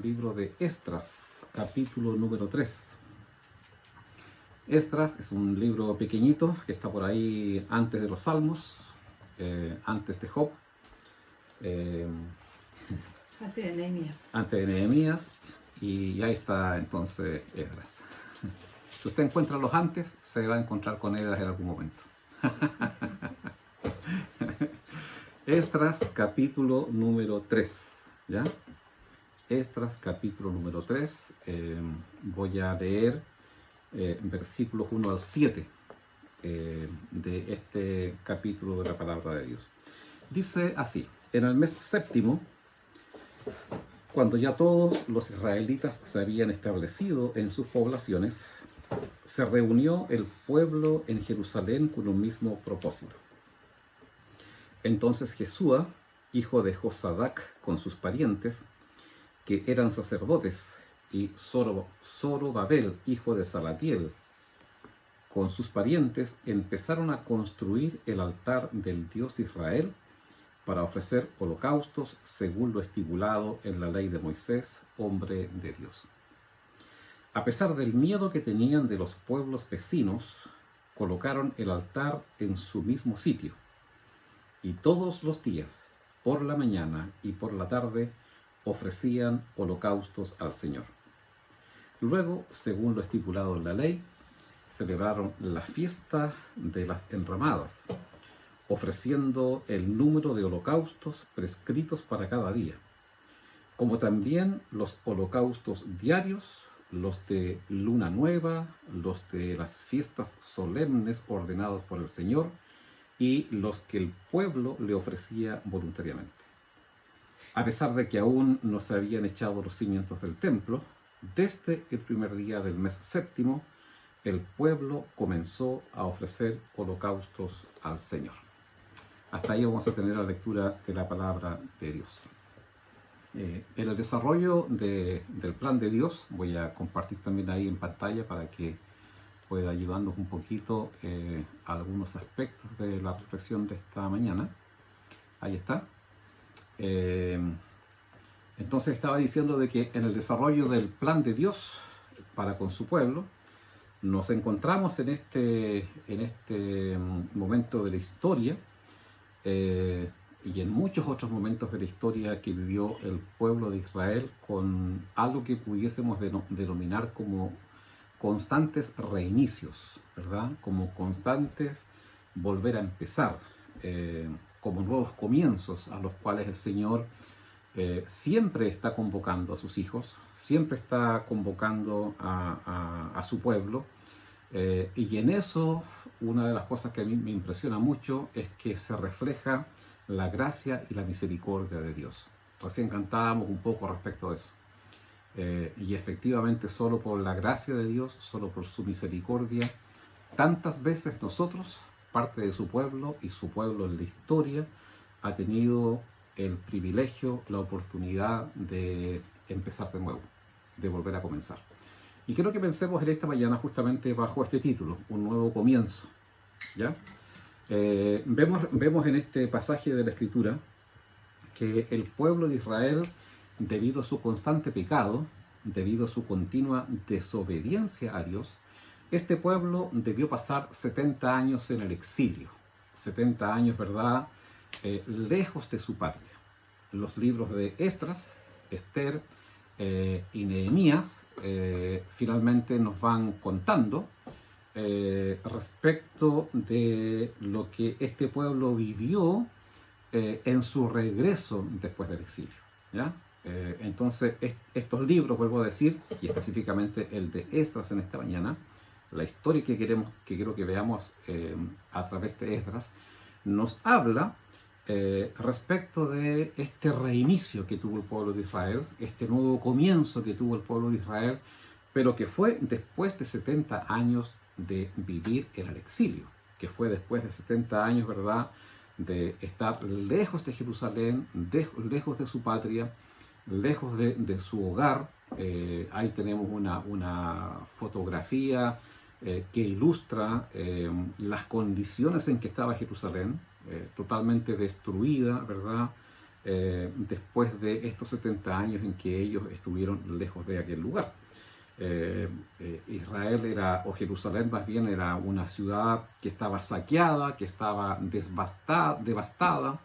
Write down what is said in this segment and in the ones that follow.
Libro de Esdras, capítulo número 3. Esdras es un libro pequeñito que está por ahí antes de los Salmos, antes de Job, antes de Nehemías, y ahí está entonces Esdras. Si usted encuentra los antes, se va a encontrar con Esdras en algún momento. Esdras, capítulo número 3, ¿ya? Esdras, capítulo número 3, voy a leer versículos 1 al 7 de este capítulo de la palabra de Dios. Dice así: en el mes séptimo, cuando ya todos los israelitas se habían establecido en sus poblaciones, se reunió el pueblo en Jerusalén con un mismo propósito. Entonces Jesúa, hijo de Josadac, con sus parientes, que eran sacerdotes, y Zorobabel, hijo de Salatiel, con sus parientes, empezaron a construir el altar del Dios de Israel para ofrecer holocaustos según lo estipulado en la ley de Moisés, hombre de Dios. A pesar del miedo que tenían de los pueblos vecinos, colocaron el altar en su mismo sitio, y todos los días, por la mañana y por la tarde, ofrecían holocaustos al Señor. Luego, según lo estipulado en la ley, celebraron la fiesta de las enramadas, ofreciendo el número de holocaustos prescritos para cada día, como también los holocaustos diarios, los de luna nueva, los de las fiestas solemnes ordenadas por el Señor y los que el pueblo le ofrecía voluntariamente. A pesar de que aún no se habían echado los cimientos del templo, desde el primer día del mes séptimo, el pueblo comenzó a ofrecer holocaustos al Señor. Hasta ahí vamos a tener la lectura de la palabra de Dios. En el desarrollo del plan de Dios, voy a compartir también ahí en pantalla para que pueda ayudarnos un poquito a algunos aspectos de la reflexión de esta mañana. Ahí está. Entonces estaba diciendo de que en el desarrollo del plan de Dios para con su pueblo, nos encontramos en este momento de la historia y en muchos otros momentos de la historia que vivió el pueblo de Israel con algo que pudiésemos denominar como constantes reinicios, ¿verdad? Como constantes volver a empezar, como nuevos comienzos a los cuales el Señor siempre está convocando a sus hijos, siempre está convocando a su pueblo, y en eso una de las cosas que a mí me impresiona mucho es que se refleja la gracia y la misericordia de Dios. Recién cantábamos un poco respecto a eso, y efectivamente solo por la gracia de Dios, solo por su misericordia, tantas veces nosotros, parte de su pueblo, y su pueblo en la historia ha tenido el privilegio, la oportunidad de empezar de nuevo, de volver a comenzar. Y quiero que pensemos en esta mañana justamente bajo este título, un nuevo comienzo, ¿ya? Vemos en este pasaje de la Escritura que el pueblo de Israel, debido a su constante pecado, debido a su continua desobediencia a Dios, este pueblo debió pasar 70 años en el exilio, 70 años, ¿verdad?, lejos de su patria. Los libros de Esdras, Esther y Nehemías finalmente nos van contando respecto de lo que este pueblo vivió en su regreso después del exilio, ¿ya? Entonces estos libros, vuelvo a decir, y específicamente el de Esdras en esta mañana, la historia que quiero que veamos a través de Esdras, nos habla respecto de este reinicio que tuvo el pueblo de Israel, este nuevo comienzo que tuvo el pueblo de Israel, pero que fue después de 70 años de vivir en el exilio, que fue después de 70 años, ¿verdad?, de estar lejos de Jerusalén, lejos de su patria, lejos de su hogar. Ahí tenemos una fotografía que ilustra las condiciones en que estaba Jerusalén, totalmente destruida, ¿verdad? después de estos 70 años en que ellos estuvieron lejos de aquel lugar. Israel era, o Jerusalén más bien, era una ciudad que estaba saqueada, que estaba devastada.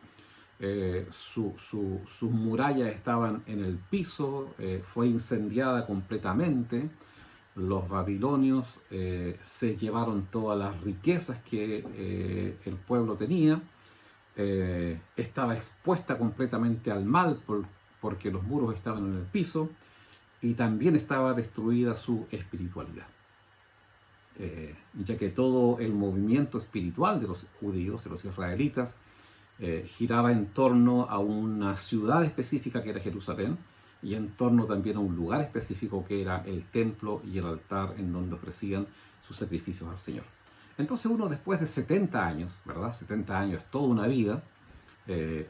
Sus murallas estaban en el piso, fue incendiada completamente. Los babilonios se llevaron todas las riquezas que el pueblo tenía. Estaba expuesta completamente al mal porque los muros estaban en el piso, y también estaba destruida su espiritualidad, ya que todo el movimiento espiritual de los judíos, de los israelitas, giraba en torno a una ciudad específica que era Jerusalén, y en torno también a un lugar específico que era el templo y el altar en donde ofrecían sus sacrificios al Señor. Entonces uno, después de 70 años, ¿verdad? 70 años es toda una vida.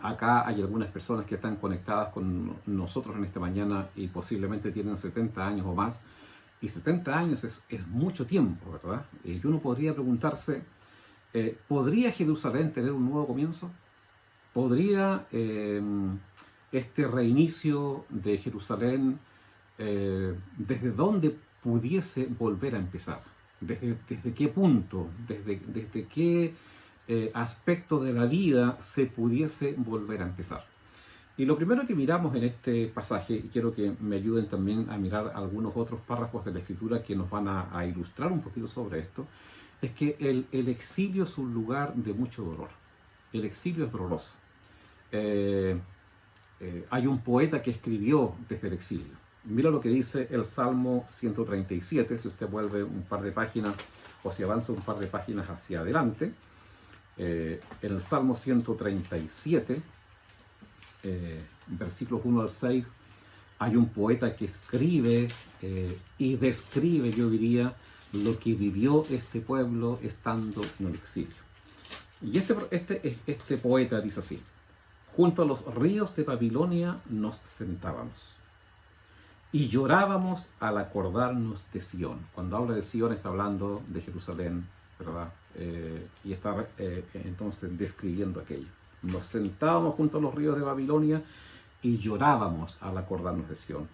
Acá hay algunas personas que están conectadas con nosotros en esta mañana y posiblemente tienen 70 años o más. Y 70 años es mucho tiempo, ¿verdad? Y uno podría preguntarse, ¿podría Jerusalén tener un nuevo comienzo? ¿Podría este reinicio de Jerusalén, desde dónde pudiese volver a empezar? ¿Desde qué punto? ¿Desde qué aspecto de la vida se pudiese volver a empezar? Y lo primero que miramos en este pasaje, y quiero que me ayuden también a mirar algunos otros párrafos de la Escritura que nos van a ilustrar un poquito sobre esto, es que el exilio es un lugar de mucho dolor. El exilio es doloroso. Hay un poeta que escribió desde el exilio. Mira lo que dice el Salmo 137, si usted vuelve un par de páginas o si avanza un par de páginas hacia adelante. En el Salmo 137, versículos 1 al 6, hay un poeta que escribe y describe, yo diría, lo que vivió este pueblo estando en el exilio. Y este poeta dice así: junto a los ríos de Babilonia nos sentábamos y llorábamos al acordarnos de Sión. Cuando habla de Sión está hablando de Jerusalén, ¿verdad? Y está entonces describiendo aquello. Nos sentábamos junto a los ríos de Babilonia y llorábamos al acordarnos de Sión.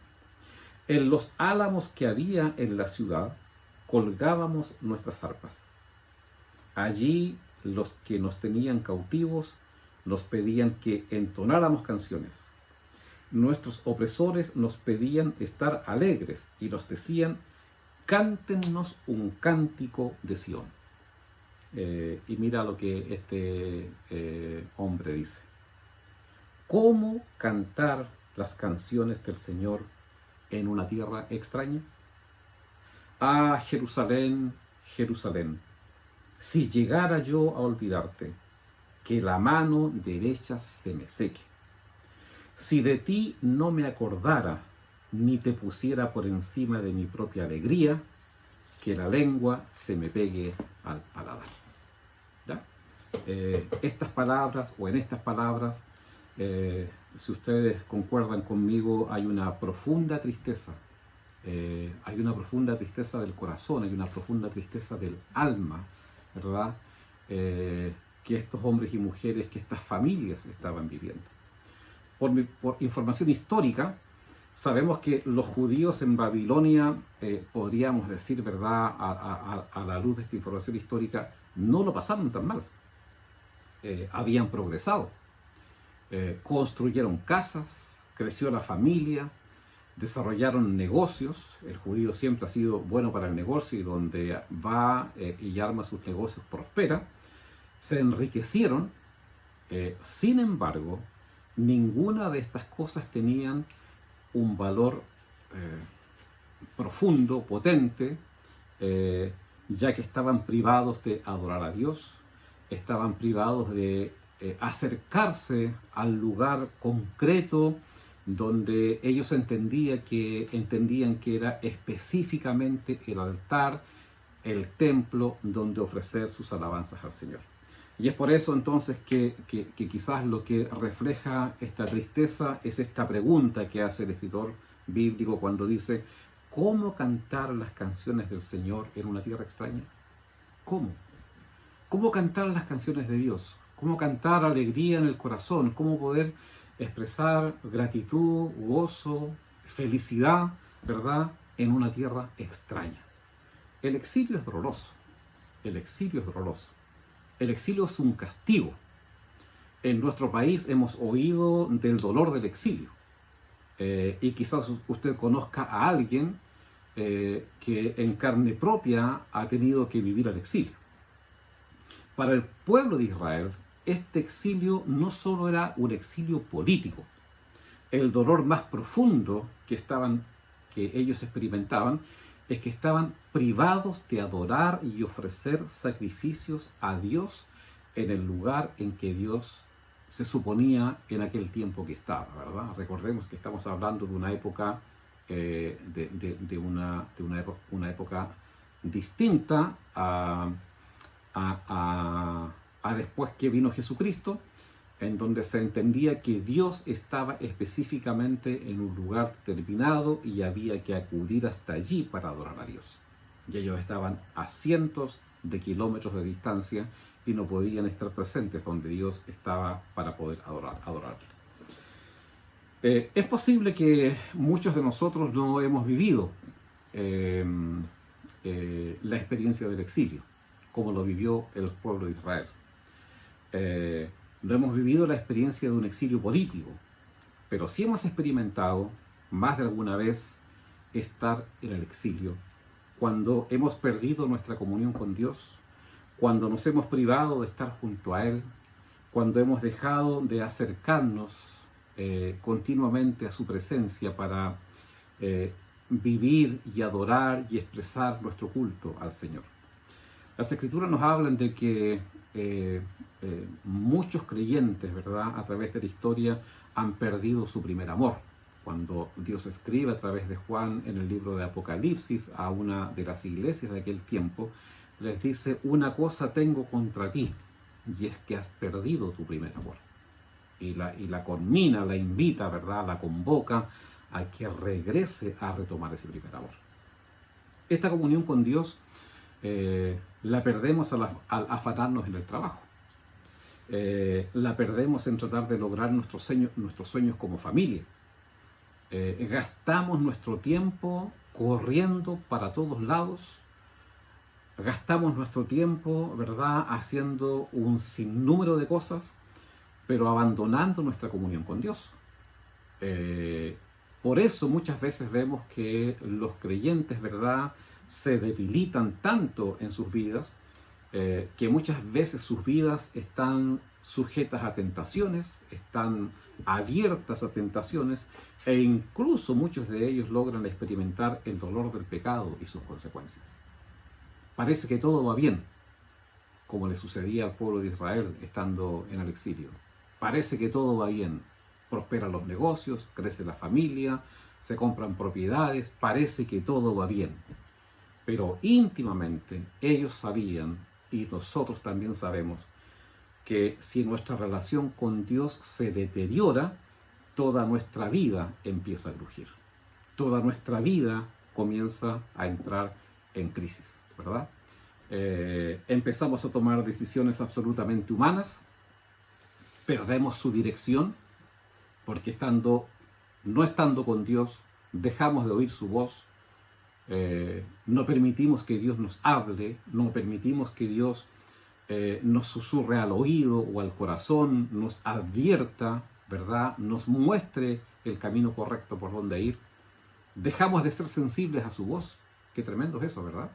En los álamos que había en la ciudad colgábamos nuestras arpas. Allí los que nos tenían cautivos nos pedían que entonáramos canciones. Nuestros opresores nos pedían estar alegres y nos decían: cántennos un cántico de Sión. Y mira lo que este hombre dice: ¿cómo cantar las canciones del Señor en una tierra extraña? Ah, Jerusalén, Jerusalén, si llegara yo a olvidarte, que la mano derecha se me seque. Si de ti no me acordara, ni te pusiera por encima de mi propia alegría, que la lengua se me pegue al paladar. ¿Ya? Estas palabras, o en estas palabras, si ustedes concuerdan conmigo, hay una profunda tristeza. Hay una profunda tristeza del corazón, hay una profunda tristeza del alma, ¿verdad? Que estos hombres y mujeres, que estas familias estaban viviendo. Por información histórica, sabemos que los judíos en Babilonia, podríamos decir, ¿verdad?, a la luz de esta información histórica, no lo pasaron tan mal. Habían progresado, construyeron casas, creció la familia, desarrollaron negocios. El judío siempre ha sido bueno para el negocio, y donde va y arma sus negocios prospera. Se enriquecieron. Sin embargo, ninguna de estas cosas tenían un valor profundo, potente, ya que estaban privados de adorar a Dios, estaban privados de acercarse al lugar concreto donde ellos entendían que era específicamente el altar, el templo donde ofrecer sus alabanzas al Señor. Y es por eso entonces que quizás lo que refleja esta tristeza es esta pregunta que hace el escritor bíblico cuando dice: ¿cómo cantar las canciones del Señor en una tierra extraña? ¿Cómo? ¿Cómo cantar las canciones de Dios? ¿Cómo cantar alegría en el corazón? ¿Cómo poder expresar gratitud, gozo, felicidad, ¿verdad?, en una tierra extraña. El exilio es doloroso. El exilio es doloroso. El exilio es un castigo. En nuestro país hemos oído del dolor del exilio. Y quizás usted conozca a alguien que en carne propia ha tenido que vivir el exilio. Para el pueblo de Israel, este exilio no solo era un exilio político. El dolor más profundo que ellos experimentaban es que estaban privados de adorar y ofrecer sacrificios a Dios en el lugar en que Dios se suponía en aquel tiempo que estaba, ¿verdad? Recordemos que estamos hablando de una época, una época distinta a después que vino Jesucristo, en donde se entendía que Dios estaba específicamente en un lugar determinado y había que acudir hasta allí para adorar a Dios. Y ellos estaban a cientos de kilómetros de distancia y no podían estar presentes donde Dios estaba para poder adorarle. Es posible que muchos de nosotros no hemos vivido la experiencia del exilio, como lo vivió el pueblo de Israel. No hemos vivido la experiencia de un exilio político, pero sí hemos experimentado más de alguna vez estar en el exilio, cuando hemos perdido nuestra comunión con Dios, cuando nos hemos privado de estar junto a Él, cuando hemos dejado de acercarnos continuamente a su presencia para vivir y adorar y expresar nuestro culto al Señor. Las Escrituras nos hablan de que muchos creyentes, ¿verdad?, a través de la historia han perdido su primer amor. Cuando Dios escribe a través de Juan en el libro de Apocalipsis a una de las iglesias de aquel tiempo, les dice: una cosa tengo contra ti, y es que has perdido tu primer amor. Y la conmina, la invita, ¿verdad?, la convoca a que regrese a retomar ese primer amor. Esta comunión con Dios la perdemos al afanarnos en el trabajo. La perdemos en tratar de lograr nuestros sueños como familia. Gastamos nuestro tiempo corriendo para todos lados. Gastamos nuestro tiempo, ¿verdad?, haciendo un sinnúmero de cosas, pero abandonando nuestra comunión con Dios. Por eso muchas veces vemos que los creyentes, ¿verdad?, se debilitan tanto en sus vidas, que muchas veces sus vidas están sujetas a tentaciones, están abiertas a tentaciones, e incluso muchos de ellos logran experimentar el dolor del pecado y sus consecuencias. Parece que todo va bien, como le sucedía al pueblo de Israel estando en el exilio. Parece que todo va bien. Prosperan los negocios, crece la familia, se compran propiedades, parece que todo va bien. Pero íntimamente ellos sabían, y nosotros también sabemos, que si nuestra relación con Dios se deteriora, toda nuestra vida empieza a crujir. Toda nuestra vida comienza a entrar en crisis, ¿verdad? Empezamos a tomar decisiones absolutamente humanas, perdemos su dirección, porque no estando con Dios, dejamos de oír su voz, no permitimos que Dios nos hable, no permitimos que Dios nos susurre al oído o al corazón, nos advierta, ¿verdad?, nos muestre el camino correcto por donde ir. Dejamos de ser sensibles a su voz. Qué tremendo es eso, ¿verdad?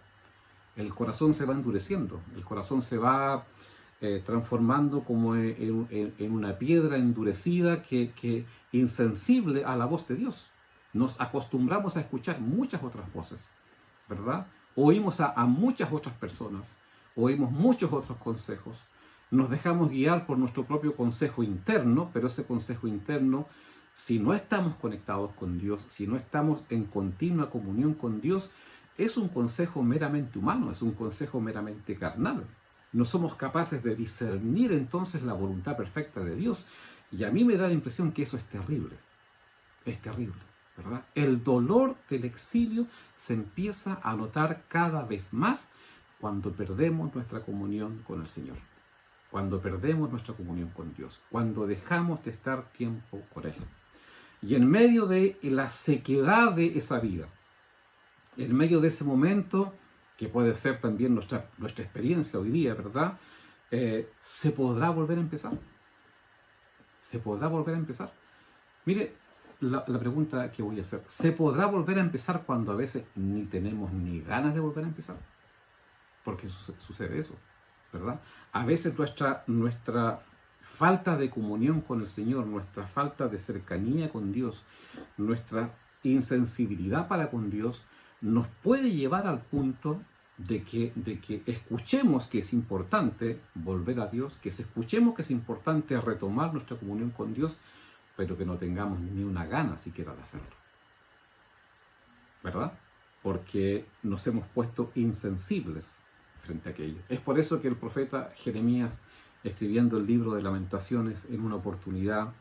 El corazón se va endureciendo, el corazón se va transformando como en una piedra endurecida que insensible a la voz de Dios. Nos acostumbramos a escuchar muchas otras voces, ¿verdad? Oímos a muchas otras personas, oímos muchos otros consejos, nos dejamos guiar por nuestro propio consejo interno, pero ese consejo interno, si no estamos conectados con Dios, si no estamos en continua comunión con Dios, es un consejo meramente humano, es un consejo meramente carnal. No somos capaces de discernir entonces la voluntad perfecta de Dios, y a mí me da la impresión que eso es terrible, ¿verdad? El dolor del exilio se empieza a notar cada vez más cuando perdemos nuestra comunión con el Señor. cuando perdemos nuestra comunión con Dios, cuando dejamos de estar tiempo con Él. Y en medio de la sequedad de esa vida, en medio de ese momento, que puede ser también nuestra experiencia hoy día, ¿verdad? ¿Se podrá volver a empezar? ¿Se podrá volver a empezar? Mire, la pregunta que voy a hacer, ¿se podrá volver a empezar cuando a veces ni tenemos ni ganas de volver a empezar? Porque sucede eso, ¿verdad? A veces nuestra falta de comunión con el Señor, nuestra falta de cercanía con Dios, nuestra insensibilidad para con Dios, nos puede llevar al punto de que escuchemos que es importante volver a Dios, que escuchemos que es importante retomar nuestra comunión con Dios, pero que no tengamos ni una gana siquiera de hacerlo, ¿verdad? Porque nos hemos puesto insensibles frente a aquello. Es por eso que el profeta Jeremías, escribiendo el libro de Lamentaciones en una oportunidad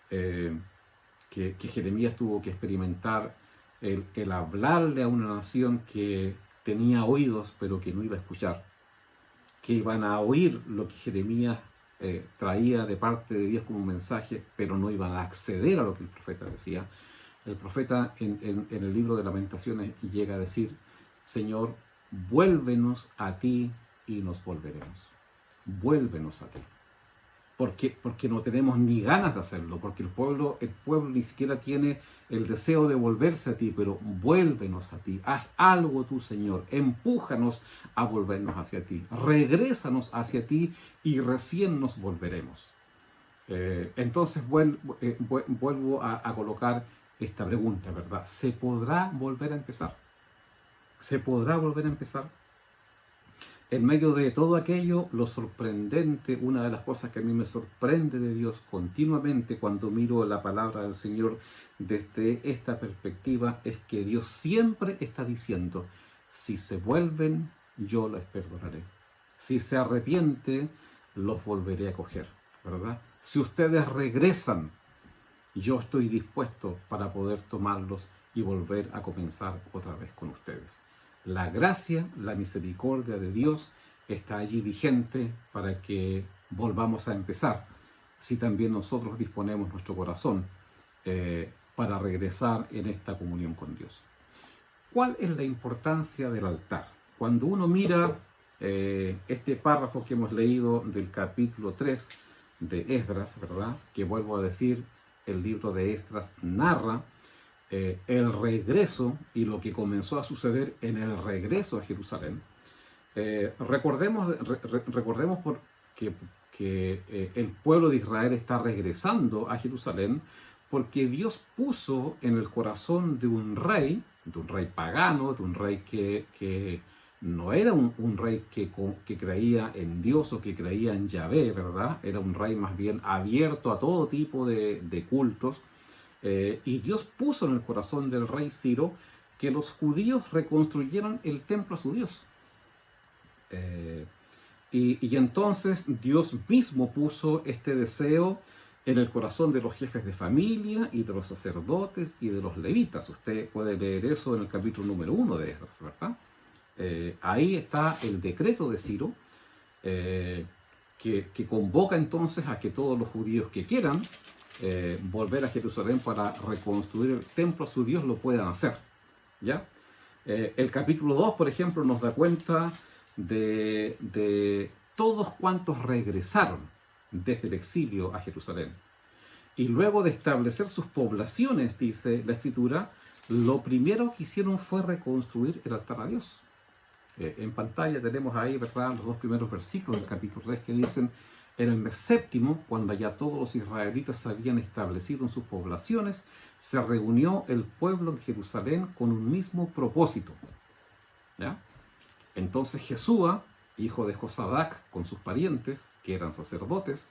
que Jeremías tuvo que experimentar, el hablarle a una nación que tenía oídos pero que no iba a escuchar, que iban a oír lo que Jeremías traía de parte de Dios como mensaje, pero no iban a acceder a lo que el profeta decía. El profeta en el libro de Lamentaciones llega a decir: Señor, vuélvenos a ti y nos volveremos. Vuélvenos a ti. Porque no tenemos ni ganas de hacerlo, porque el pueblo ni siquiera tiene el deseo de volverse a ti, pero vuélvenos a ti, haz algo tú, Señor, empújanos a volvernos hacia ti, regrésanos hacia ti y recién nos volveremos. Entonces vuelvo a colocar esta pregunta, ¿verdad? ¿Se podrá volver a empezar? ¿Se podrá volver a empezar? En medio de todo aquello, lo sorprendente, una de las cosas que a mí me sorprende de Dios continuamente cuando miro la palabra del Señor desde esta perspectiva, es que Dios siempre está diciendo: si se vuelven, yo les perdonaré. Si se arrepienten, los volveré a coger, ¿verdad? Si ustedes regresan, yo estoy dispuesto para poder tomarlos y volver a comenzar otra vez con ustedes. La gracia, la misericordia de Dios está allí vigente para que volvamos a empezar, si también nosotros disponemos nuestro corazón para regresar en esta comunión con Dios. ¿Cuál es la importancia del altar? Cuando uno mira este párrafo que hemos leído del capítulo 3 de Esdras, ¿verdad? Que vuelvo a decir, el libro de Esdras narra el regreso y lo que comenzó a suceder en el regreso a Jerusalén. Recordemos que el pueblo de Israel está regresando a Jerusalén porque Dios puso en el corazón de un rey pagano, de un rey que no era un rey que creía en Dios o que creía en Yahvé, ¿verdad? Era un rey más bien abierto a todo tipo de cultos. Y Dios puso en el corazón del rey Ciro que los judíos reconstruyeran el templo a su Dios. Y entonces Dios mismo puso este deseo en el corazón de los jefes de familia y de los sacerdotes y de los levitas. Usted puede leer eso en el capítulo número 1 de Esdras, ¿verdad? Ahí está el decreto de Ciro, que convoca entonces a que todos los judíos que quieran volver a Jerusalén para reconstruir el templo a su Dios lo puedan hacer, ¿ya? El capítulo 2, por ejemplo, nos da cuenta de todos cuantos regresaron desde el exilio a Jerusalén. Y luego de establecer sus poblaciones, dice la Escritura, lo primero que hicieron fue reconstruir el altar a Dios. En pantalla tenemos ahí, ¿verdad?, los dos primeros versículos del capítulo 3 que dicen: en el mes séptimo, cuando ya todos los israelitas se habían establecido en sus poblaciones, se reunió el pueblo en Jerusalén con un mismo propósito. ¿Ya? Entonces Jesúa, hijo de Josadac, con sus parientes, que eran sacerdotes,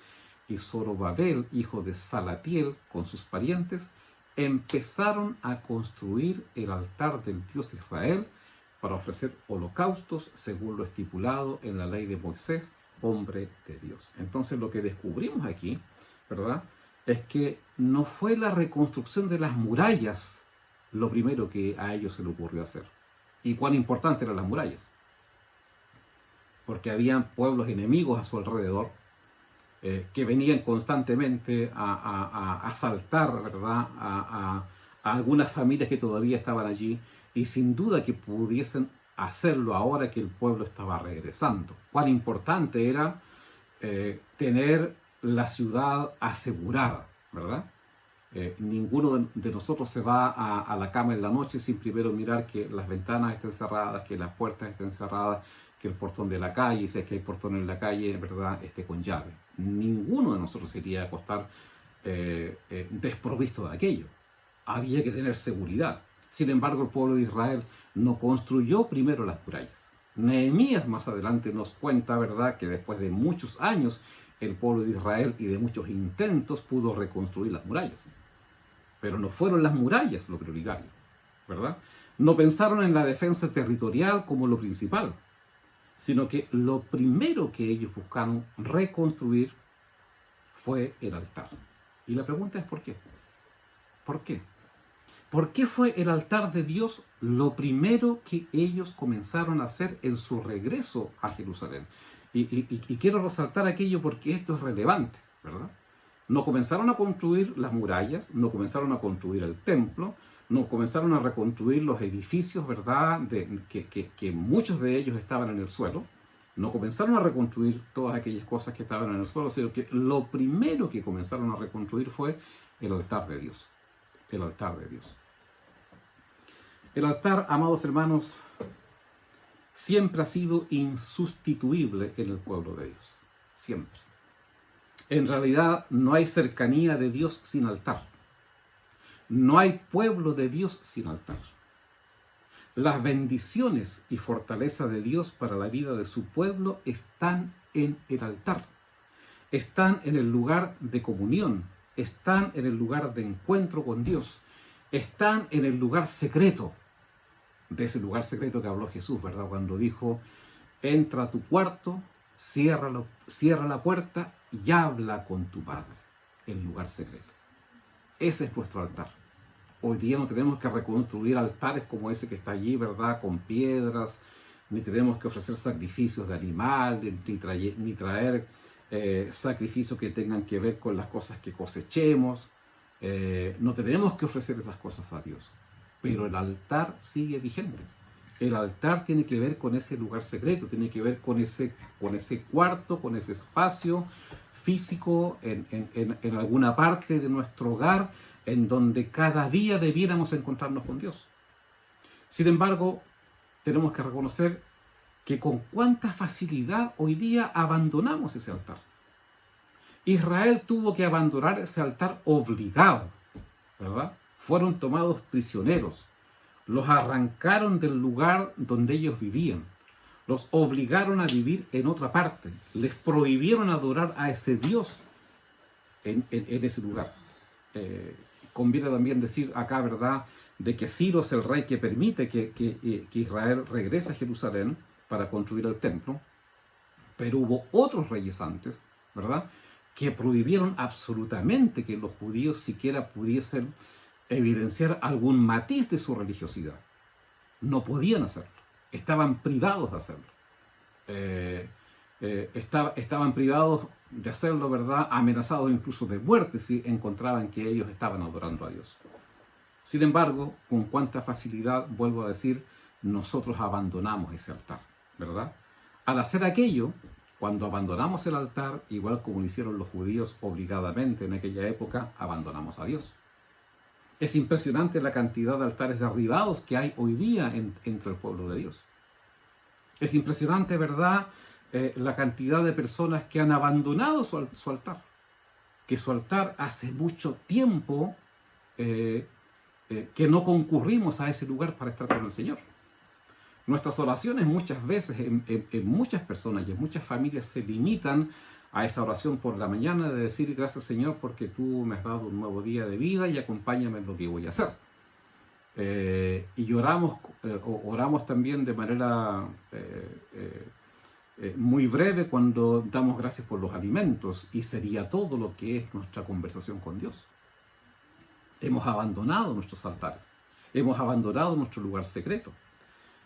y Zorobabel, hijo de Salatiel, con sus parientes, empezaron a construir el altar del Dios de Israel para ofrecer holocaustos según lo estipulado en la ley de Moisés, hombre de Dios. Entonces lo que descubrimos aquí, ¿verdad?, es que no fue la reconstrucción de las murallas lo primero que a ellos se le ocurrió hacer. ¿Y cuán importante eran las murallas? Porque habían pueblos enemigos a su alrededor que venían constantemente a asaltar, ¿verdad?, a algunas familias que todavía estaban allí, y sin duda que pudiesen hacerlo ahora que el pueblo estaba regresando. Cuán importante era tener la ciudad asegurada, ¿verdad? Ninguno de nosotros se va a la cama en la noche sin primero mirar que las ventanas estén cerradas, que las puertas estén cerradas, que el portón de la calle, si es que hay portón en la calle, ¿verdad?, esté con llave. Ninguno de nosotros se iría a acostar desprovisto de aquello. Había que tener seguridad. Sin embargo, el pueblo de Israel no construyó primero las murallas. Nehemías más adelante nos cuenta, ¿verdad?, que después de muchos años el pueblo de Israel y de muchos intentos pudo reconstruir las murallas. Pero no fueron las murallas lo prioritario, ¿verdad? No pensaron en la defensa territorial como lo principal, sino que lo primero que ellos buscaron reconstruir fue el altar. Y la pregunta es ¿por qué? ¿Por qué? ¿Por qué fue el altar de Dios lo primero que ellos comenzaron a hacer en su regreso a Jerusalén? Y quiero resaltar aquello porque esto es relevante, ¿verdad? No comenzaron a construir las murallas, no comenzaron a construir el templo, no comenzaron a reconstruir los edificios, ¿verdad?, que muchos de ellos estaban en el suelo. No comenzaron a reconstruir todas aquellas cosas que estaban en el suelo, sino que lo primero que comenzaron a reconstruir fue el altar de Dios. El altar de Dios. El altar, amados hermanos, siempre ha sido insustituible en el pueblo de Dios. Siempre. En realidad no hay cercanía de Dios sin altar. No hay pueblo de Dios sin altar. Las bendiciones y fortaleza de Dios para la vida de su pueblo están en el altar. Están en el lugar de comunión. Están en el lugar de encuentro con Dios. Están en el lugar secreto. De ese lugar secreto que habló Jesús, ¿verdad? Cuando dijo, entra a tu cuarto, cierra la puerta y habla con tu Padre. El lugar secreto. Ese es nuestro altar. Hoy día no tenemos que reconstruir altares como ese que está allí, ¿verdad?, con piedras, ni tenemos que ofrecer sacrificios de animales, ni traer sacrificios que tengan que ver con las cosas que cosechemos. No tenemos que ofrecer esas cosas a Dios. Pero el altar sigue vigente. El altar tiene que ver con ese lugar secreto, tiene que ver con ese cuarto, con ese espacio físico en alguna parte de nuestro hogar, en donde cada día debiéramos encontrarnos con Dios. Sin embargo, tenemos que reconocer que con cuánta facilidad hoy día abandonamos ese altar. Israel tuvo que abandonar ese altar obligado, ¿verdad? Fueron tomados prisioneros, los arrancaron del lugar donde ellos vivían, los obligaron a vivir en otra parte, les prohibieron adorar a ese Dios en ese lugar. Conviene también decir acá, ¿verdad?, de que Ciro es el rey que permite que Israel regrese a Jerusalén para construir el templo, pero hubo otros reyes antes, ¿verdad?, que prohibieron absolutamente que los judíos siquiera pudiesen evidenciar algún matiz de su religiosidad. No podían hacerlo, estaban privados de hacerlo. Estaban privados de hacerlo, ¿verdad?, amenazados incluso de muerte si encontraban que ellos estaban adorando a Dios. Sin embargo, con cuánta facilidad, vuelvo a decir, nosotros abandonamos ese altar, ¿verdad? Al hacer aquello, cuando abandonamos el altar, igual como lo hicieron los judíos obligadamente en aquella época, abandonamos a Dios. Es impresionante la cantidad de altares derribados que hay hoy día entre el pueblo de Dios. Es impresionante, ¿verdad?, la cantidad de personas que han abandonado su altar. Que su altar hace mucho tiempo que no concurrimos a ese lugar para estar con el Señor. Nuestras oraciones muchas veces, en muchas personas y en muchas familias se limitan a esa oración por la mañana de decir gracias Señor porque tú me has dado un nuevo día de vida y acompáñame en lo que voy a hacer. Y oramos también de manera muy breve cuando damos gracias por los alimentos y sería todo lo que es nuestra conversación con Dios. Hemos abandonado nuestros altares, hemos abandonado nuestro lugar secreto.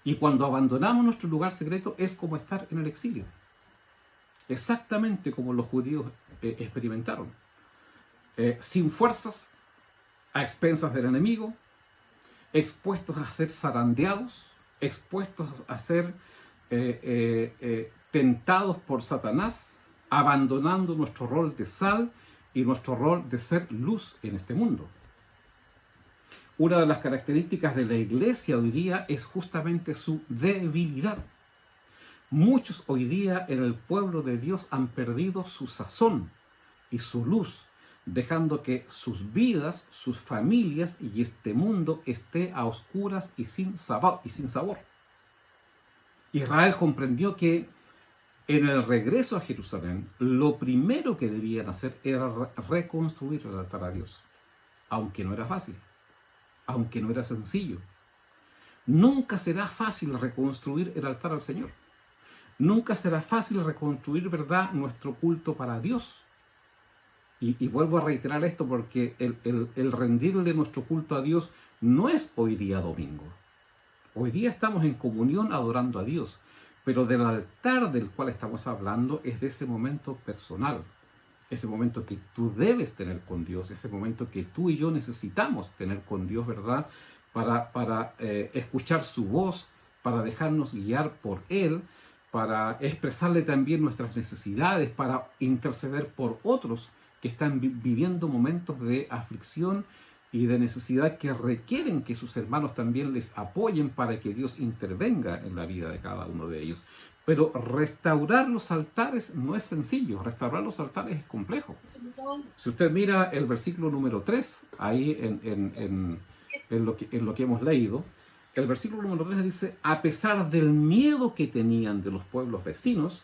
Y cuando abandonamos nuestro lugar secreto es como estar en el exilio. Exactamente como los judíos experimentaron. Sin fuerzas, a expensas del enemigo, expuestos a ser zarandeados, expuestos a ser tentados por Satanás, abandonando nuestro rol de sal y nuestro rol de ser luz en este mundo. Una de las características de la iglesia hoy día es justamente su debilidad. Muchos hoy día en el pueblo de Dios han perdido su sazón y su luz, dejando que sus vidas, sus familias y este mundo esté a oscuras y sin sabor. Israel comprendió que en el regreso a Jerusalén, lo primero que debían hacer era reconstruir el altar a Dios, aunque no era fácil, aunque no era sencillo. Nunca será fácil reconstruir el altar al Señor. Nunca será fácil reconstruir, ¿verdad?, nuestro culto para Dios. Y vuelvo a reiterar esto porque el rendirle nuestro culto a Dios no es hoy día domingo. Hoy día estamos en comunión adorando a Dios, pero del altar del cual estamos hablando es de ese momento personal, ese momento que tú debes tener con Dios, ese momento que tú y yo necesitamos tener con Dios, ¿verdad?, para escuchar su voz, para dejarnos guiar por Él, para expresarle también nuestras necesidades, para interceder por otros que están viviendo momentos de aflicción y de necesidad que requieren que sus hermanos también les apoyen para que Dios intervenga en la vida de cada uno de ellos. Pero restaurar los altares no es sencillo, restaurar los altares es complejo. Si usted mira el versículo número 3, ahí en lo que hemos leído, el versículo número 3 dice: a pesar del miedo que tenían de los pueblos vecinos,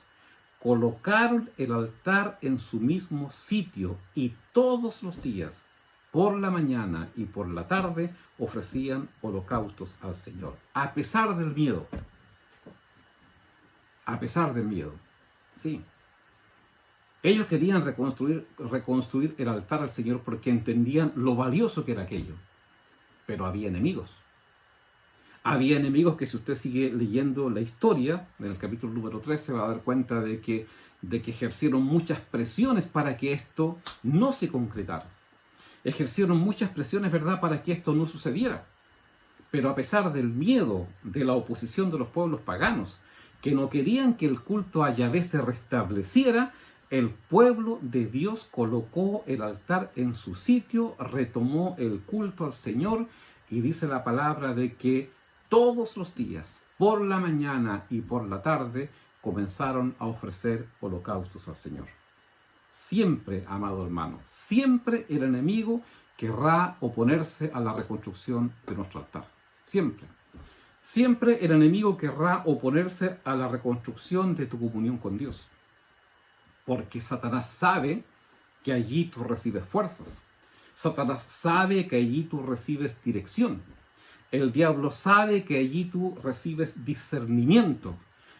colocaron el altar en su mismo sitio y todos los días, por la mañana y por la tarde, ofrecían holocaustos al Señor. A pesar del miedo. A pesar del miedo. Sí. Ellos querían reconstruir el altar al Señor porque entendían lo valioso que era aquello. Pero había enemigos. Había enemigos que, si usted sigue leyendo la historia, en el capítulo número 3 se va a dar cuenta de que ejercieron muchas presiones para que esto no se concretara. Ejercieron muchas presiones, ¿verdad?, para que esto no sucediera. Pero a pesar del miedo, de la oposición de los pueblos paganos, que no querían que el culto a Yahvé se restableciera, el pueblo de Dios colocó el altar en su sitio, retomó el culto al Señor, y dice la palabra de que todos los días, por la mañana y por la tarde, comenzaron a ofrecer holocaustos al Señor. Siempre, amado hermano, siempre el enemigo querrá oponerse a la reconstrucción de nuestro altar. Siempre. Siempre el enemigo querrá oponerse a la reconstrucción de tu comunión con Dios. Porque Satanás sabe que allí tú recibes fuerzas. Satanás sabe que allí tú recibes dirección. El diablo sabe que allí tú recibes discernimiento.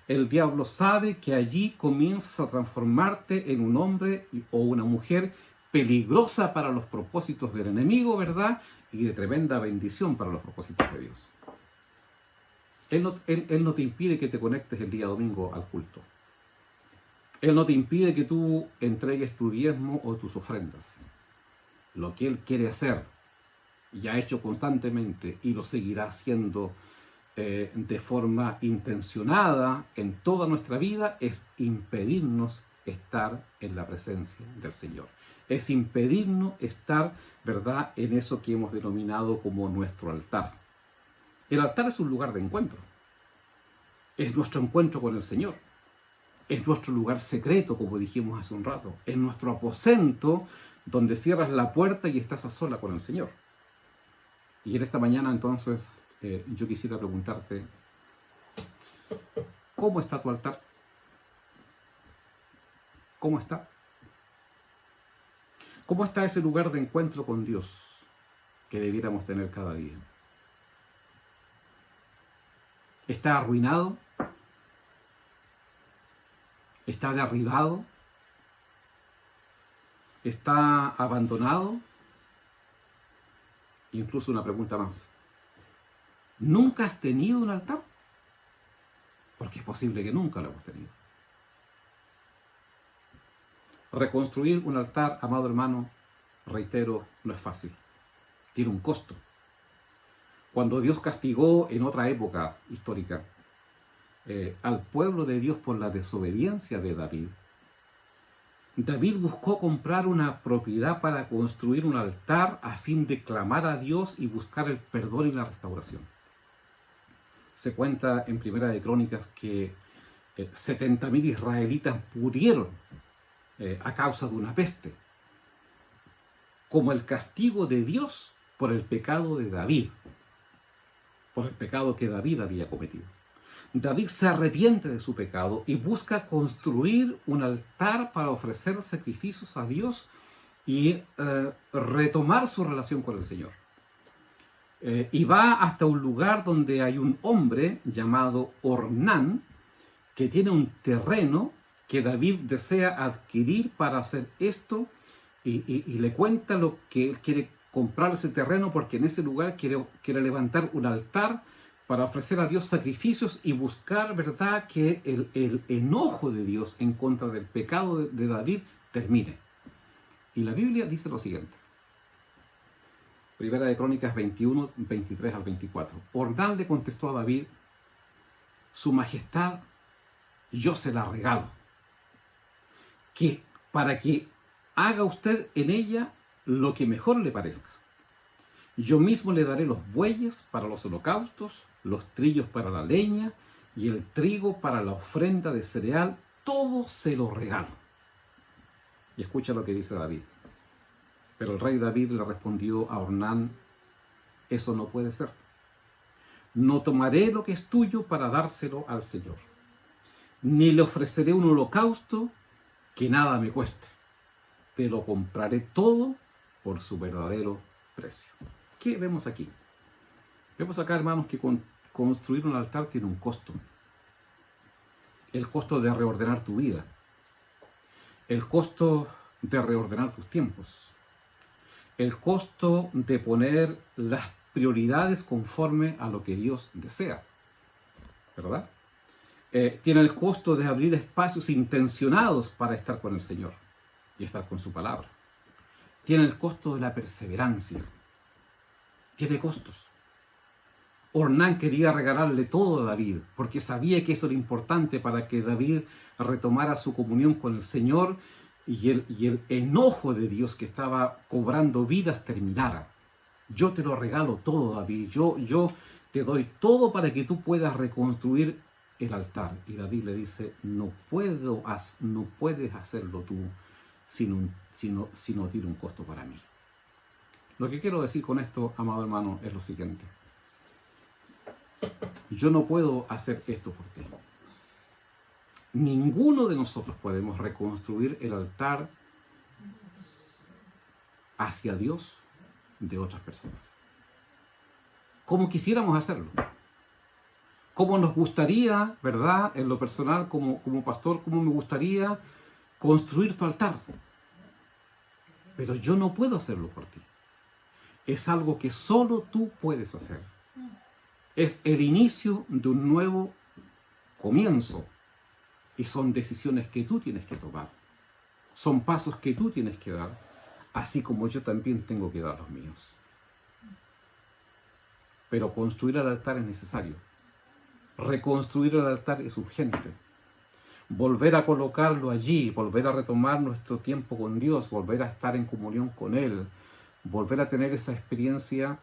El diablo sabe que allí comienzas a transformarte en un hombre o una mujer peligrosa para los propósitos del enemigo, ¿verdad?, y de tremenda bendición para los propósitos de Dios. Él no te impide que te conectes el día domingo al culto. Él no te impide que tú entregues tu diezmo o tus ofrendas. Lo que Él quiere hacer, y ha hecho constantemente, y lo seguirá haciendo de forma intencionada en toda nuestra vida, es impedirnos estar en la presencia del Señor. Es impedirnos estar, ¿verdad?, en eso que hemos denominado como nuestro altar. El altar es un lugar de encuentro. Es nuestro encuentro con el Señor. Es nuestro lugar secreto, como dijimos hace un rato. Es nuestro aposento donde cierras la puerta y estás a sola con el Señor. Y en esta mañana, entonces, yo quisiera preguntarte, ¿cómo está tu altar? ¿Cómo está? ¿Cómo está ese lugar de encuentro con Dios que debiéramos tener cada día? ¿Está arruinado? ¿Está derribado? ¿Está abandonado? Incluso una pregunta más. ¿Nunca has tenido un altar? Porque es posible que nunca lo hemos tenido. Reconstruir un altar, amado hermano, reitero, no es fácil. Tiene un costo. Cuando Dios castigó en otra época histórica al pueblo de Dios por la desobediencia de David, David buscó comprar una propiedad para construir un altar a fin de clamar a Dios y buscar el perdón y la restauración. Se cuenta en Primera de Crónicas que 70.000 israelitas murieron a causa de una peste, como el castigo de Dios por el pecado de David, por el pecado que David había cometido. David se arrepiente de su pecado y busca construir un altar para ofrecer sacrificios a Dios y retomar su relación con el Señor. Y va hasta un lugar donde hay un hombre llamado Ornán, que tiene un terreno que David desea adquirir para hacer esto, y le cuenta lo que él quiere comprar ese terreno, porque en ese lugar quiere levantar un altar para ofrecer a Dios sacrificios y buscar, ¿verdad?, que el enojo de Dios en contra del pecado de David termine. Y la Biblia dice lo siguiente. Primera de Crónicas 21, 23 al 24. Ornán le contestó a David: Su majestad, yo se la regalo, para que haga usted en ella lo que mejor le parezca. Yo mismo le daré los bueyes para los holocaustos, los trillos para la leña y el trigo para la ofrenda de cereal, todo se lo regalo. Y escucha lo que dice David. Pero el rey David le respondió a Ornán: eso no puede ser. No tomaré lo que es tuyo para dárselo al Señor, ni le ofreceré un holocausto que nada me cueste. Te lo compraré todo por su verdadero precio. ¿Qué vemos aquí? Vemos acá, hermanos, que construir un altar tiene un costo. El costo de reordenar tu vida. El costo de reordenar tus tiempos. El costo de poner las prioridades conforme a lo que Dios desea. ¿Verdad? Tiene el costo de abrir espacios intencionados para estar con el Señor y estar con su palabra. Tiene el costo de la perseverancia. Tiene costos. Ornán quería regalarle todo a David, porque sabía que eso era importante para que David retomara su comunión con el Señor y el enojo de Dios que estaba cobrando vidas terminara. Yo te lo regalo todo, David. Yo te doy todo para que tú puedas reconstruir el altar. Y David le dice: no puedes hacerlo tú si no tiene un costo para mí. Lo que quiero decir con esto, amado hermano, es lo siguiente. Yo no puedo hacer esto por ti. Ninguno de nosotros podemos reconstruir el altar hacia Dios de otras personas. Como quisiéramos hacerlo. Como nos gustaría, ¿verdad? En lo personal, como pastor, como me gustaría construir tu altar. Pero yo no puedo hacerlo por ti. Es algo que solo tú puedes hacer. Es el inicio de un nuevo comienzo. Y son decisiones que tú tienes que tomar. Son pasos que tú tienes que dar. Así como yo también tengo que dar los míos. Pero construir el altar es necesario. Reconstruir el altar es urgente. Volver a colocarlo allí, volver a retomar nuestro tiempo con Dios, volver a estar en comunión con Él, volver a tener esa experiencia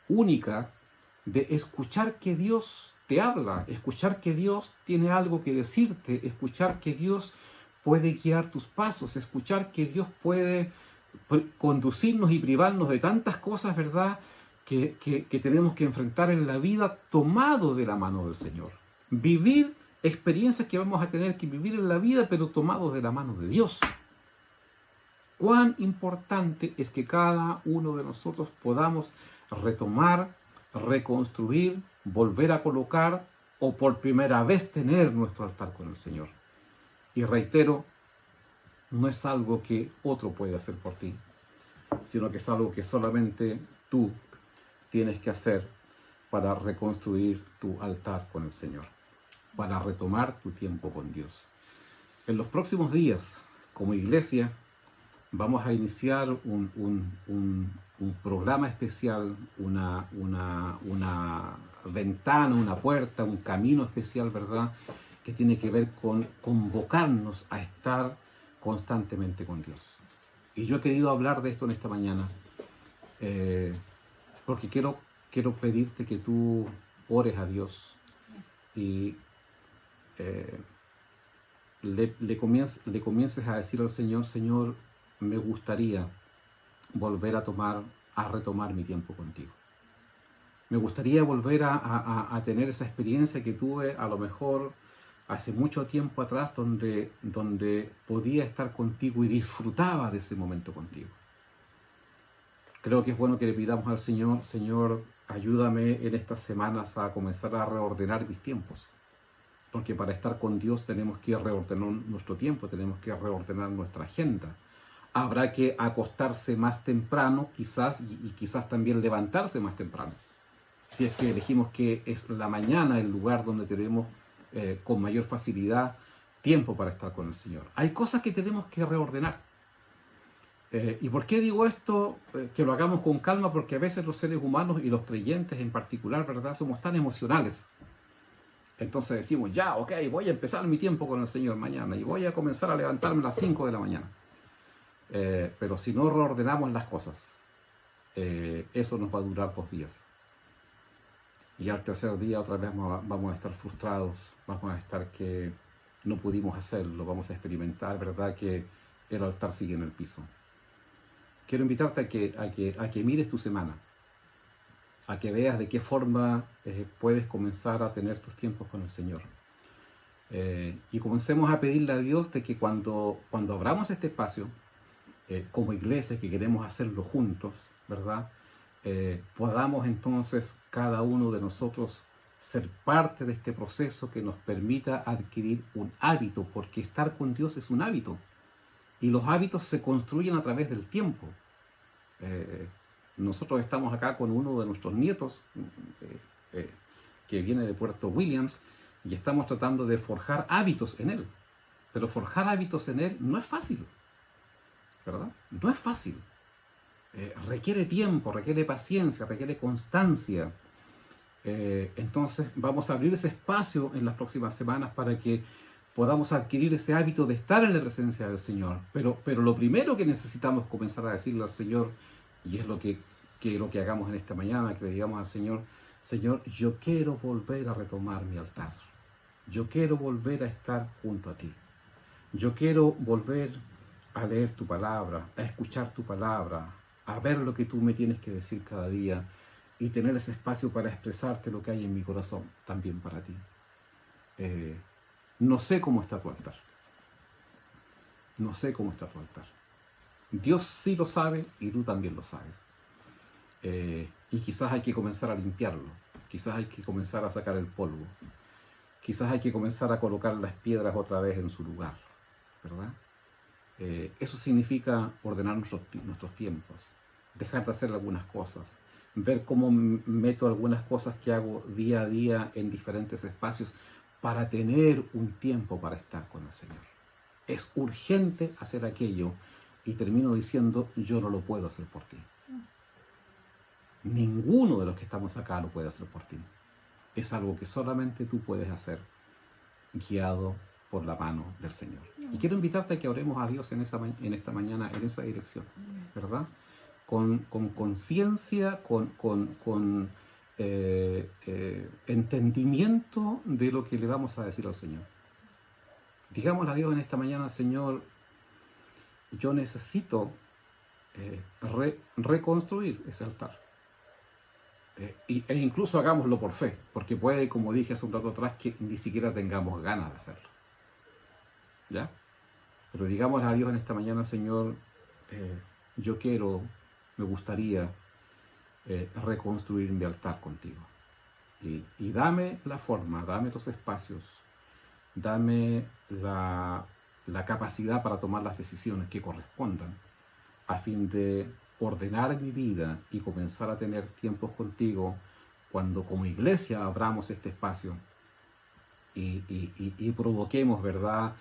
única de escuchar que Dios te habla, escuchar que Dios tiene algo que decirte, escuchar que Dios puede guiar tus pasos, escuchar que Dios puede conducirnos y privarnos de tantas cosas, ¿verdad?, que tenemos que enfrentar en la vida tomado de la mano del Señor. Vivir experiencias que vamos a tener que vivir en la vida, pero tomados de la mano de Dios. Cuán importante es que cada uno de nosotros podamos retomar, reconstruir, volver a colocar o por primera vez tener nuestro altar con el Señor. Y reitero, no es algo que otro puede hacer por ti, sino que es algo que solamente tú tienes que hacer para reconstruir tu altar con el Señor, para retomar tu tiempo con Dios. En los próximos días como iglesia vamos a iniciar un programa especial, una ventana, una puerta, un camino especial, ¿verdad?, que tiene que ver con convocarnos a estar constantemente con Dios. Y yo he querido hablar de esto en esta mañana, porque quiero pedirte que tú ores a Dios y le comiences a decir al Señor: Señor, me gustaría volver a retomar mi tiempo contigo. Me gustaría volver a tener esa experiencia que tuve a lo mejor hace mucho tiempo atrás, donde podía estar contigo y disfrutaba de ese momento contigo. Creo que es bueno que le pidamos al Señor: Señor, ayúdame en estas semanas a comenzar a reordenar mis tiempos. Porque para estar con Dios tenemos que reordenar nuestro tiempo, tenemos que reordenar nuestra agenda. Habrá que acostarse más temprano, quizás, y quizás también levantarse más temprano. Si es que elegimos que es la mañana el lugar donde tenemos con mayor facilidad tiempo para estar con el Señor. Hay cosas que tenemos que reordenar. ¿Y por qué digo esto? Que lo hagamos con calma, porque a veces los seres humanos y los creyentes en particular, ¿verdad?, somos tan emocionales. Entonces decimos: ya, ok, voy a empezar mi tiempo con el Señor mañana y voy a comenzar a levantarme a las 5 de la mañana. Pero si no reordenamos las cosas, eso nos va a durar 2 días. Y al tercer día otra vez vamos a estar frustrados, vamos a estar que no pudimos hacerlo, vamos a experimentar, ¿verdad?, que el altar sigue en el piso. Quiero invitarte a que mires tu semana, a que veas de qué forma puedes comenzar a tener tus tiempos con el Señor. Y comencemos a pedirle a Dios de que cuando abramos este espacio, como iglesia, que queremos hacerlo juntos, ¿verdad?, podamos entonces cada uno de nosotros ser parte de este proceso que nos permita adquirir un hábito, porque estar con Dios es un hábito. Y los hábitos se construyen a través del tiempo. Nosotros estamos acá con uno de nuestros nietos, que viene de Puerto Williams, y estamos tratando de forjar hábitos en él. Pero forjar hábitos en él no es fácil, ¿verdad? No es fácil. Requiere tiempo, requiere paciencia, requiere constancia. Entonces vamos a abrir ese espacio en las próximas semanas para que podamos adquirir ese hábito de estar en la presencia del Señor. Pero lo primero que necesitamos comenzar a decirle al Señor, y es lo que quiero que hagamos en esta mañana, que le digamos al Señor: Señor, yo quiero volver a retomar mi altar. Yo quiero volver a estar junto a ti. Yo quiero volver a leer tu palabra, a escuchar tu palabra, a ver lo que tú me tienes que decir cada día y tener ese espacio para expresarte lo que hay en mi corazón, también para ti. No sé cómo está tu altar. No sé cómo está tu altar. Dios sí lo sabe y tú también lo sabes. Y quizás hay que comenzar a limpiarlo. Quizás hay que comenzar a sacar el polvo. Quizás hay que comenzar a colocar las piedras otra vez en su lugar, ¿verdad? Eso significa ordenar nuestros tiempos, dejar de hacer algunas cosas, ver cómo meto algunas cosas que hago día a día en diferentes espacios para tener un tiempo para estar con el Señor. Es urgente hacer aquello y termino diciendo: yo no lo puedo hacer por ti. Ninguno de los que estamos acá lo puede hacer por ti. Es algo que solamente tú puedes hacer, guiado por la mano del Señor. Y quiero invitarte a que oremos a Dios en esta mañana en esa dirección, ¿verdad? Con conciencia, con entendimiento de lo que le vamos a decir al Señor. Digámosle a Dios en esta mañana: Señor, yo necesito reconstruir ese altar. E incluso hagámoslo por fe, porque puede, como dije hace un rato atrás, que ni siquiera tengamos ganas de hacerlo. ¿Ya? Pero digámosle a Dios en esta mañana: Señor, yo me gustaría reconstruir mi altar contigo. Y dame la forma, dame los espacios, dame la capacidad para tomar las decisiones que correspondan, a fin de ordenar mi vida y comenzar a tener tiempos contigo cuando como iglesia abramos este espacio y provoquemos, ¿verdad?,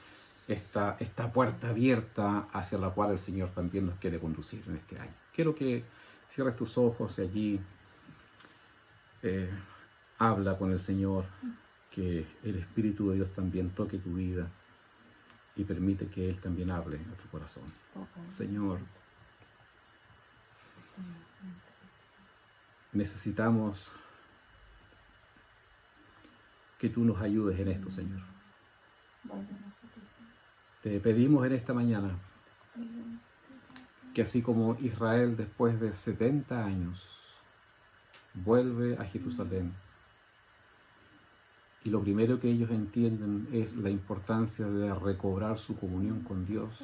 esta puerta abierta hacia la cual el Señor también nos quiere conducir en este año. Quiero que cierres tus ojos y allí habla con el Señor, que el Espíritu de Dios también toque tu vida y permite que Él también hable en tu corazón. Señor, necesitamos que tú nos ayudes en esto, Señor. Te pedimos en esta mañana que así como Israel después de 70 años vuelve a Jerusalén y lo primero que ellos entienden es la importancia de recobrar su comunión con Dios,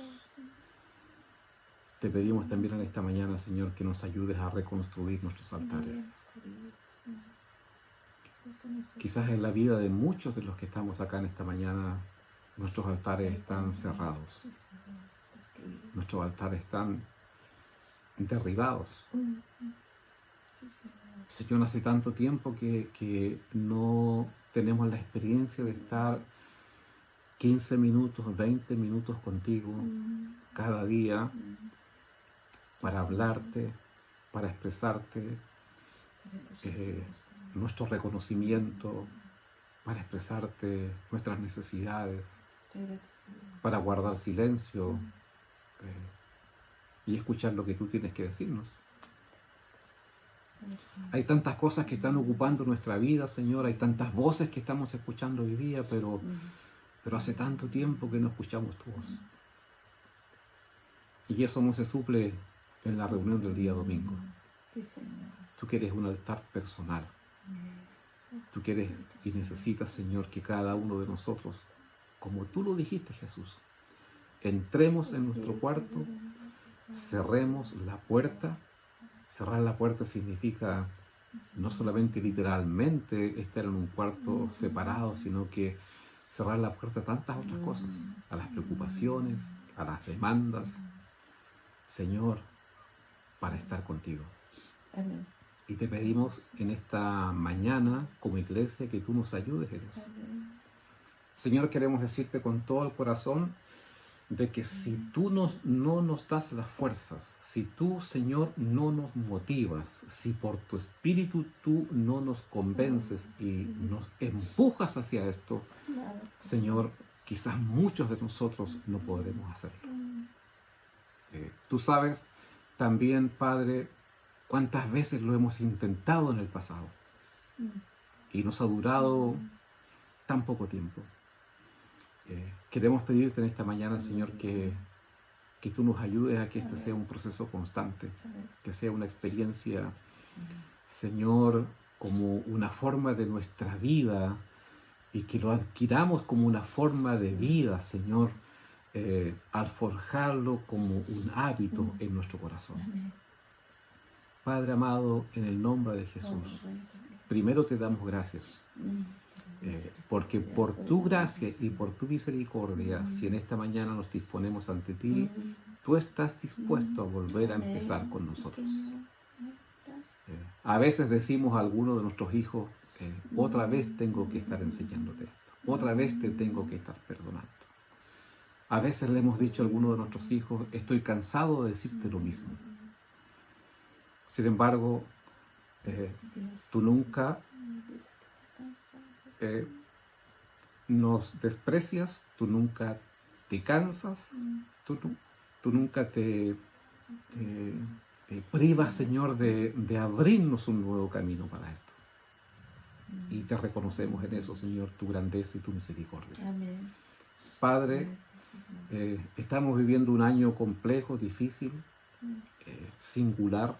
te pedimos también en esta mañana, Señor, que nos ayudes a reconstruir nuestros altares. Quizás en la vida de muchos de los que estamos acá en esta mañana, nuestros altares están cerrados. Nuestros altares están derribados. Señor, hace tanto tiempo que no tenemos la experiencia de estar 15 minutos, 20 minutos contigo cada día para hablarte, para expresarte nuestro reconocimiento, para expresarte nuestras necesidades, para guardar silencio y escuchar lo que tú tienes que decirnos. Hay tantas cosas que están ocupando nuestra vida, Señor, hay tantas voces que estamos escuchando hoy día, pero hace tanto tiempo que no escuchamos tu voz. Y eso no se suple en la reunión del día domingo. Tú quieres un altar personal. Tú quieres y necesitas, Señor, que cada uno de nosotros, como tú lo dijiste, Jesús, entremos en nuestro cuarto, cerremos la puerta. Cerrar la puerta significa no solamente literalmente estar en un cuarto separado, sino que cerrar la puerta a tantas otras cosas, a las preocupaciones, a las demandas, Señor, para estar contigo. Amén. Y te pedimos en esta mañana, como iglesia, que tú nos ayudes en eso. Señor, queremos decirte con todo el corazón de que si tú no nos das las fuerzas, si tú, Señor, no nos motivas, si por tu Espíritu tú no nos convences y nos empujas hacia esto, Señor, quizás muchos de nosotros no podremos hacerlo. Tú sabes también, Padre, cuántas veces lo hemos intentado en el pasado y nos ha durado tan poco tiempo. Queremos pedirte en esta mañana, Señor, que tú nos ayudes a que este sea un proceso constante, que sea una experiencia, Señor, como una forma de nuestra vida y que lo adquiramos como una forma de vida, Señor, al forjarlo como un hábito en nuestro corazón. Padre amado, en el nombre de Jesús, primero te damos gracias. Porque por tu gracia y por tu misericordia, si en esta mañana nos disponemos ante ti, tú estás dispuesto a volver a empezar con nosotros. A veces decimos a alguno de nuestros hijos, otra vez tengo que estar enseñándote esto, otra vez te tengo que estar perdonando. A veces le hemos dicho a alguno de nuestros hijos, estoy cansado de decirte lo mismo. Sin embargo, tú nunca nos desprecias, tú nunca te cansas, tú nunca te privas, Señor, de abrirnos un nuevo camino para esto. Y te reconocemos en eso, Señor, tu grandeza y tu misericordia. Amén. Padre, estamos viviendo un año complejo, difícil, singular,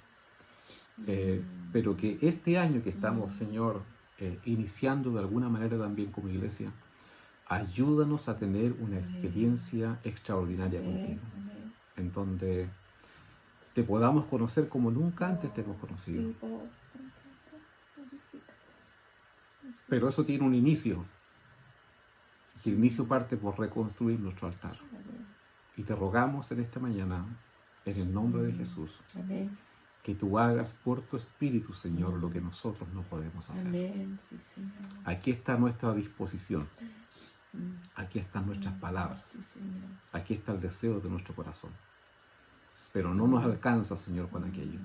pero que este año que estamos, Señor, iniciando de alguna manera también como iglesia, ayúdanos a tener una experiencia extraordinaria contigo, en donde te podamos conocer como nunca antes te hemos conocido. Pero eso tiene un inicio, y el inicio parte por reconstruir nuestro altar. Y te rogamos en esta mañana, en el nombre de Jesús, que tú hagas por tu Espíritu, Señor, lo que nosotros no podemos hacer. Amén. Sí, Señor. Aquí está nuestra disposición. Aquí están nuestras palabras. Sí, Señor. Aquí está el deseo de nuestro corazón. Pero no nos alcanza, Señor, con aquello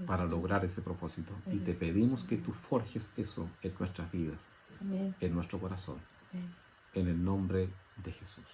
para lograr ese propósito. Y te pedimos que tú forjes eso en nuestras vidas, Amén. en nuestro corazón, Amén. en el nombre de Jesús.